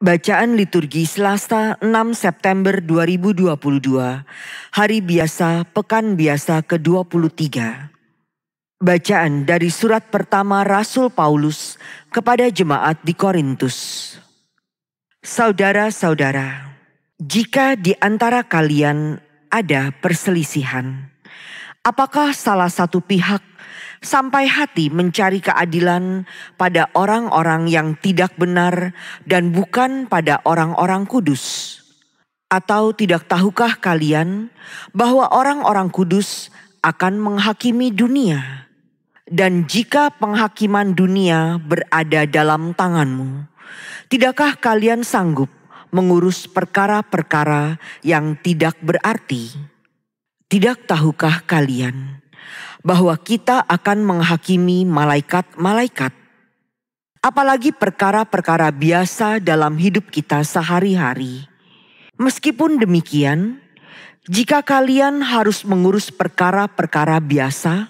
Bacaan liturgi Selasa 6 September 2022, Hari Biasa Pekan Biasa ke-23. Bacaan dari surat pertama Rasul Paulus kepada jemaat di Korintus. Saudara-saudara, jika di antara kalian ada perselisihan, apakah salah satu pihak sampai hati mencari keadilan pada orang-orang yang tidak benar dan bukan pada orang-orang kudus? Atau tidak tahukah kalian bahwa orang-orang kudus akan menghakimi dunia? Dan jika penghakiman dunia berada dalam tanganmu, tidakkah kalian sanggup mengurus perkara-perkara yang tidak berarti? Tidak tahukah kalian bahwa kita akan menghakimi malaikat-malaikat? Apalagi perkara-perkara biasa dalam hidup kita sehari-hari. Meskipun demikian, jika kalian harus mengurus perkara-perkara biasa,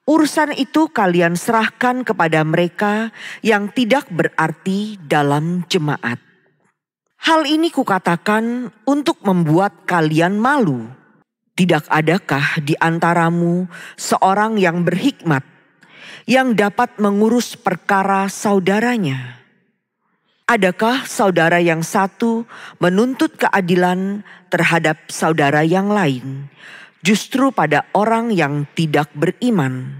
urusan itu kalian serahkan kepada mereka yang tidak berarti dalam jemaat. Hal ini kukatakan untuk membuat kalian malu. Tidak adakah di antaramu seorang yang berhikmat, yang dapat mengurus perkara saudaranya? Adakah saudara yang satu menuntut keadilan terhadap saudara yang lain, justru pada orang yang tidak beriman?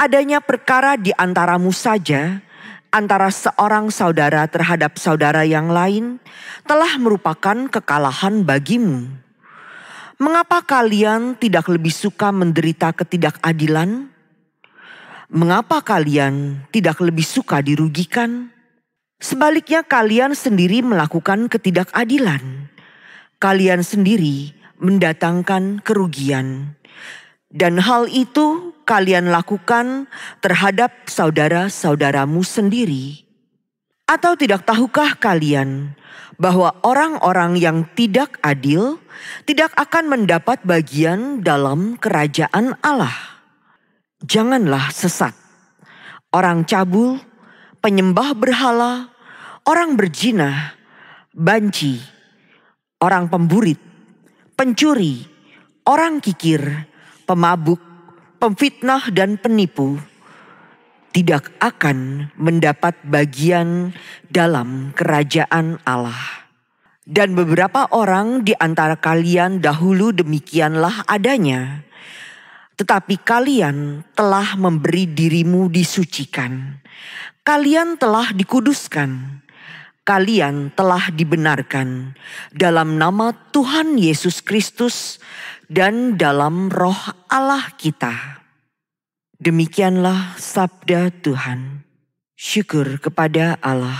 Adanya perkara di antaramu saja, antara seorang saudara terhadap saudara yang lain, telah merupakan kekalahan bagimu. Mengapa kalian tidak lebih suka menderita ketidakadilan? Mengapa kalian tidak lebih suka dirugikan? Sebaliknya kalian sendiri melakukan ketidakadilan. Kalian sendiri mendatangkan kerugian. Dan hal itu kalian lakukan terhadap saudara-saudaramu sendiri. Atau tidak tahukah kalian bahwa orang-orang yang tidak adil tidak akan mendapat bagian dalam kerajaan Allah? Janganlah sesat. Orang cabul, penyembah berhala, orang berzina, banci, orang pemburit, pencuri, orang kikir, pemabuk, pemfitnah dan penipu tidak akan mendapat bagian dalam kerajaan Allah. Dan beberapa orang di antara kalian dahulu demikianlah adanya. Tetapi kalian telah memberi dirimu disucikan. Kalian telah dikuduskan. Kalian telah dibenarkan dalam nama Tuhan Yesus Kristus dan dalam roh Allah kita. Demikianlah sabda Tuhan. Syukur kepada Allah.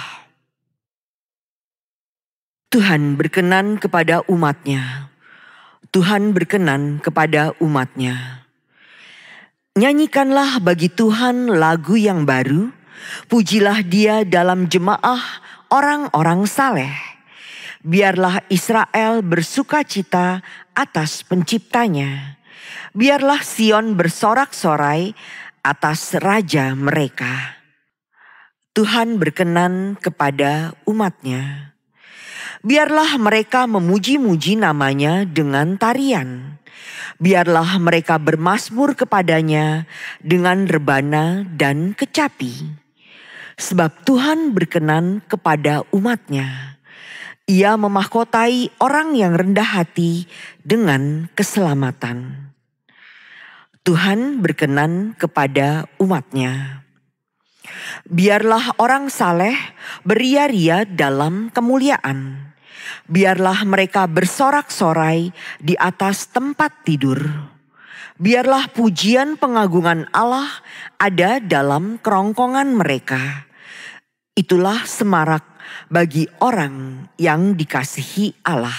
Tuhan berkenan kepada umat-Nya. Tuhan berkenan kepada umat-Nya. Nyanyikanlah bagi Tuhan lagu yang baru. Pujilah Dia dalam jemaah orang-orang saleh. Biarlah Israel bersukacita atas penciptanya. Biarlah Sion bersorak-sorai atas raja mereka. Tuhan berkenan kepada umat-Nya. Biarlah mereka memuji-muji namanya dengan tarian. Biarlah mereka bermazmur kepadanya dengan rebana dan kecapi. Sebab Tuhan berkenan kepada umat-Nya. Ia memahkotai orang yang rendah hati dengan keselamatan. Tuhan berkenan kepada umat-Nya. Biarlah orang saleh beria-ria dalam kemuliaan. Biarlah mereka bersorak-sorai di atas tempat tidur. Biarlah pujian pengagungan Allah ada dalam kerongkongan mereka. Itulah semarak bagi orang yang dikasihi Allah.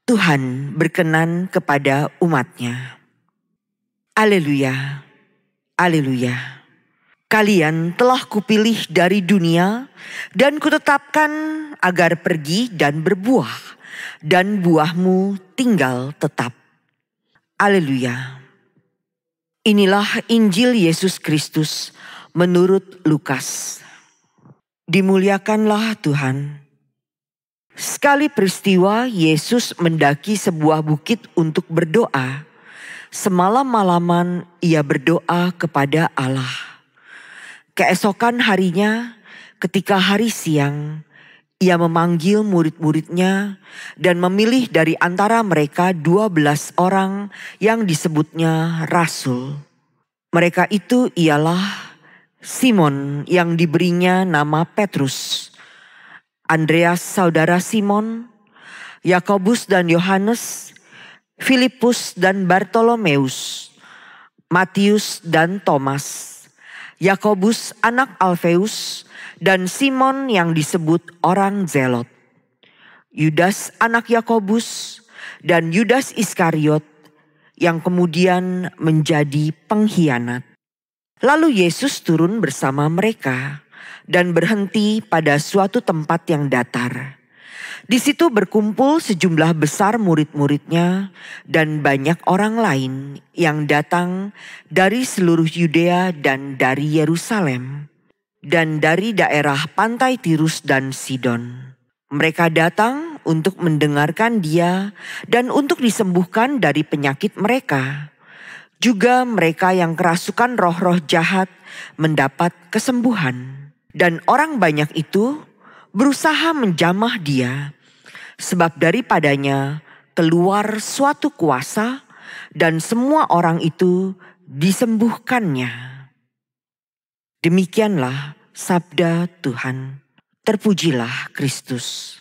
Tuhan berkenan kepada umat-Nya. Haleluya, haleluya. Kalian telah kupilih dari dunia dan kutetapkan agar pergi dan berbuah, dan buahmu tinggal tetap. Haleluya. Inilah Injil Yesus Kristus menurut Lukas. Dimuliakanlah Tuhan. Sekali peristiwa Yesus mendaki sebuah bukit untuk berdoa. Semalam-malaman ia berdoa kepada Allah. Keesokan harinya, ketika hari siang, ia memanggil murid-muridnya dan memilih dari antara mereka 12 orang yang disebutnya rasul. Mereka itu ialah Simon yang diberinya nama Petrus, Andreas saudara Simon, Yakobus dan Yohanes, Filipus dan Bartolomeus, Matius dan Thomas, Yakobus anak Alfeus, dan Simon yang disebut orang Zelot, Yudas anak Yakobus, dan Yudas Iskariot yang kemudian menjadi pengkhianat. Lalu Yesus turun bersama mereka dan berhenti pada suatu tempat yang datar. Di situ berkumpul sejumlah besar murid-muridnya dan banyak orang lain yang datang dari seluruh Yudea dan dari Yerusalem dan dari daerah pantai Tirus dan Sidon. Mereka datang untuk mendengarkan dia dan untuk disembuhkan dari penyakit mereka. Juga mereka yang kerasukan roh-roh jahat mendapat kesembuhan. Dan orang banyak itu berusaha menjamah dia, sebab daripadanya keluar suatu kuasa dan semua orang itu disembuhkannya. Demikianlah sabda Tuhan. Terpujilah Kristus.